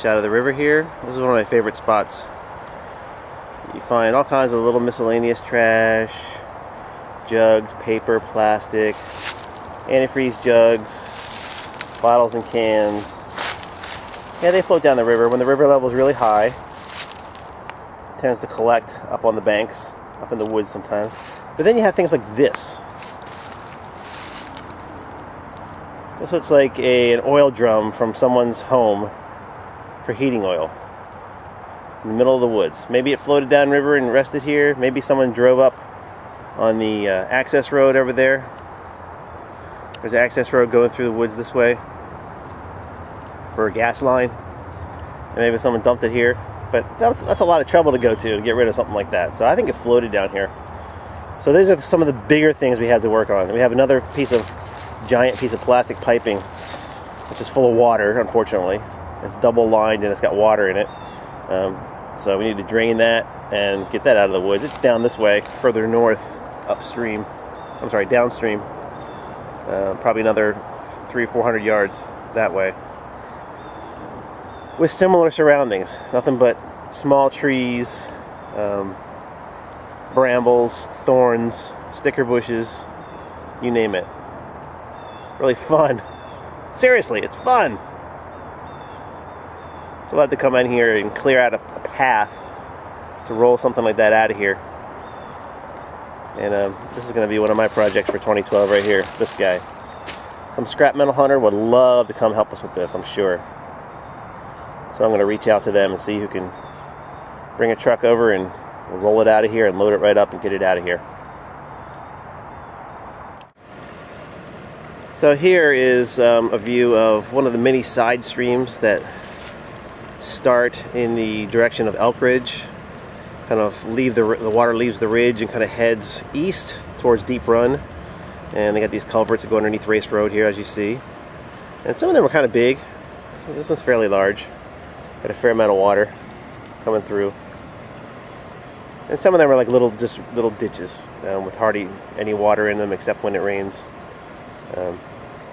out of the river here. This is one of my favorite spots. You find all kinds of little miscellaneous trash, jugs, paper, plastic, antifreeze jugs, bottles and cans. Yeah, they float down the river. When the river level is really high, it tends to collect up on the banks, up in the woods sometimes. But then you have things like this. This looks like an oil drum from someone's home for heating oil in the middle of the woods. Maybe it floated downriver and rested here. Maybe someone drove up on the access road over there. There's an access road going through the woods this way for a gas line. And maybe someone dumped it here. But that's a lot of trouble to go to get rid of something like that. So I think it floated down here. So these are some of the bigger things we have to work on. We have another giant piece of plastic piping, which is full of water, unfortunately. It's double lined and it's got water in it. So we need to drain that and get that out of the woods. It's down this way, further north, downstream. Probably another 300-400 yards that way. With similar surroundings. Nothing but small trees, brambles, thorns, sticker bushes, you name it. Really fun. Seriously, it's fun. So I'll have to come in here and clear out a path to roll something like that out of here. And this is going to be one of my projects for 2012 right here. This guy. Some scrap metal hunter would love to come help us with this, I'm sure. So I'm going to reach out to them and see who can bring a truck over and roll it out of here and load it right up and get it out of here. So here is a view of one of the many side streams that start in the direction of Elkridge. Kind of the water leaves the ridge and kind of heads east towards Deep Run. And they got these culverts that go underneath Race Road here, as you see. And some of them are kind of big. This one's fairly large. Got a fair amount of water coming through. And some of them are like little ditches with hardly any water in them except when it rains. I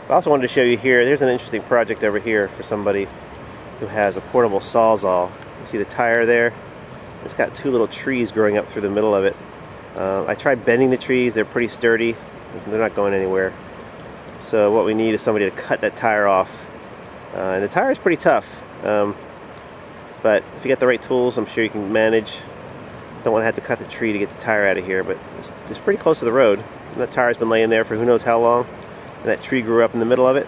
also wanted to show you here, there's an interesting project over here for somebody who has a portable sawzall. You see the tire there? It's got two little trees growing up through the middle of it. I tried bending the trees, they're pretty sturdy, they're not going anywhere. So what we need is somebody to cut that tire off. And the tire is pretty tough, but if you get the right tools, I'm sure you can manage. Don't want to have to cut the tree to get the tire out of here, but it's pretty close to the road. And that tire's been laying there for who knows how long. And that tree grew up in the middle of it.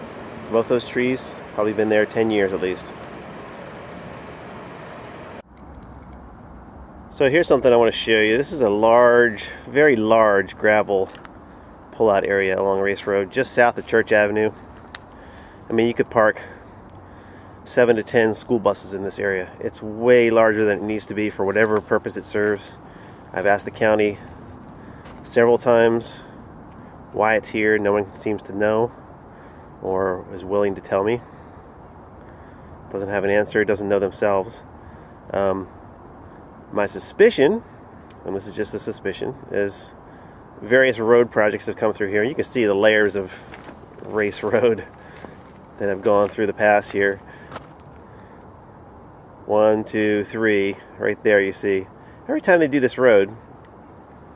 Both those trees, probably been there 10 years at least. So here's something I want to show you. This is a large, very large gravel pull-out area along Race Road, just south of Church Avenue. I mean, you could park 7 to 10 school buses in this area. It's way larger than it needs to be for whatever purpose it serves. I've asked the county several times why it's here. No one seems to know or is willing to tell me. Doesn't have an answer, doesn't know themselves. My suspicion, and this is just a suspicion, is various road projects have come through here. You can see the layers of Race Road that have gone through the pass here. 1, 2, 3, right there you see. Every time they do this road,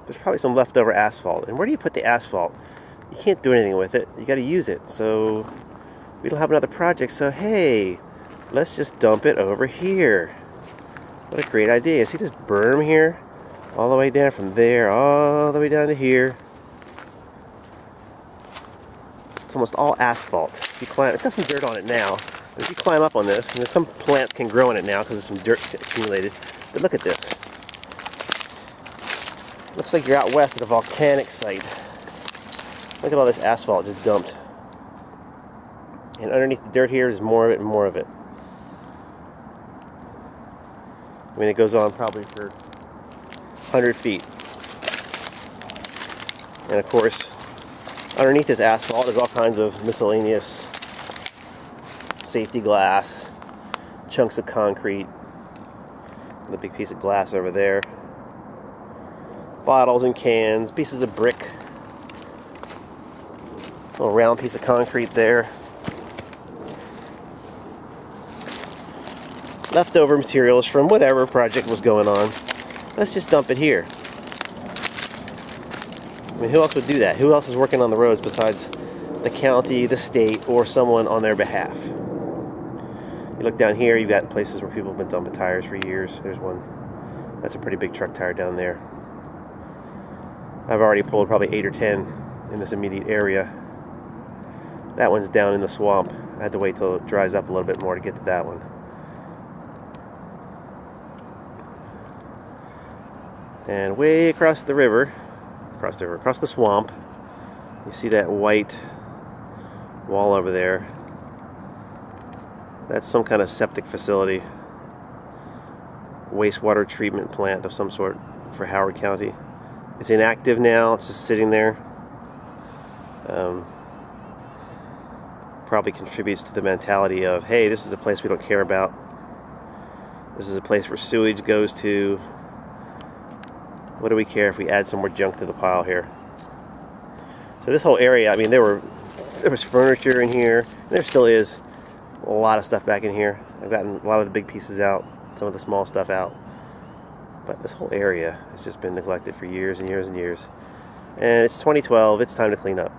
there's probably some leftover asphalt. And where do you put the asphalt? You can't do anything with it. You got to use it. So we don't have another project. So hey, let's just dump it over here. What a great idea. See this berm here? All the way down from there, all the way down to here. It's almost all asphalt. If you climb, it's got some dirt on it now. But if you climb up on this, and there's some plants can grow in it now because there's some dirt accumulated. But look at this. Looks like you're out west at a volcanic site. Look at all this asphalt just dumped. And underneath the dirt here is more of it and more of it. I mean, it goes on probably for 100 feet. And of course, underneath this asphalt there's all kinds of miscellaneous safety glass, chunks of concrete, the big piece of glass over there, bottles and cans, pieces of brick, a little round piece of concrete there. leftover materials from whatever project was going on. Let's just dump it here. I mean, who else would do that? Who else is working on the roads besides the county, the state, or someone on their behalf? You look down here, you've got places where people have been dumping tires for years. There's one. That's a pretty big truck tire down there. I've already pulled probably 8 or 10 in this immediate area. That one's down in the swamp. I had to wait till it dries up a little bit more to get to that one. And way across the river, across the swamp, you see that white wall over there. That's some kind of septic facility, wastewater treatment plant of some sort for Howard County. It's inactive now, it's just sitting there. Probably contributes to the mentality of, hey, this is a place we don't care about. This is a place where sewage goes to. What do we care if we add some more junk to the pile here? So this whole area, I mean, there was furniture in here. There still is a lot of stuff back in here. I've gotten a lot of the big pieces out, some of the small stuff out. But this whole area has just been neglected for years and years and years. And it's 2012, it's time to clean up.